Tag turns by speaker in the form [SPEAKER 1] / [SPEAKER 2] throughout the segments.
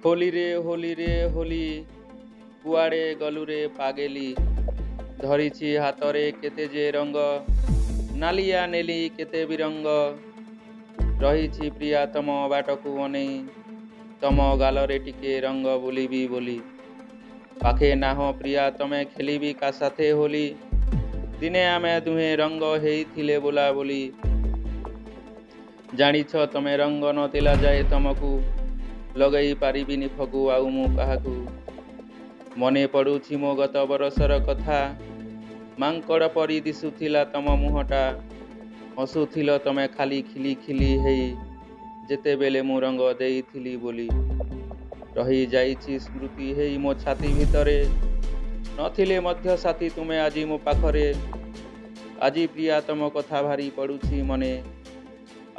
[SPEAKER 1] होली रे होली कुआड़े गलु रे पागेली धरिछि हातरे केते जे रंग नालिया नेली केते बिरंग रहिछि प्रिया तम बाटकु अनेई तम गालरे टिके रंग बुलिबी बोली पाखे नाह प्रिया तमे खेलिबी का साथे होली दिने आमे दुहे रंग हेइथिले बोला बोली जानिछ तमे रंग नतिला जाए तमकु लगई पारिबिनी फगु आउ मु काहाकु मने पड़ुछि मो गत बरसर कथा मांकड़ परी दिसुथिला तम मुहटा हसुथिल तमे खाली खिली खिली हेई जेतेबेले मु रंग देइथिली बोली रही जाइछि स्मृति हेई मो छाती भितरे नथिले मध्य साथी तुमे आजी मो पाखरे आजी प्रिया तम कथा भारी पड़ुछि मने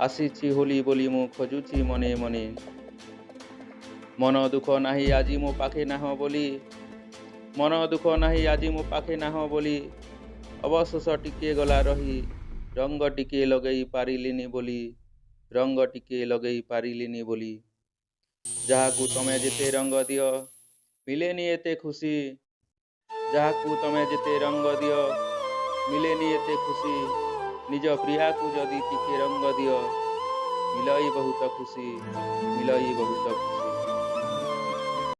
[SPEAKER 1] आसीछि होली बोली मु खोजुछि मने मने मन दुख नाही आजी मो पाखे नाह बोली मन दुख नाही आजी मो पाखे नाह बोली अवशेष टिके गला रही रंग टिके लगई पारिलिनी बोली रंग टिके लगई पारिलिनी बोली जहाकू तमे जेते रंग दियो मिलेनी एते खुशी जहाकू तमे जेते रंग दियो मिलेनी एते खुशी निज प्रिया को जदि टिके रंग दियो मिलई बहुत खुशी मिलई बहुत खुशी।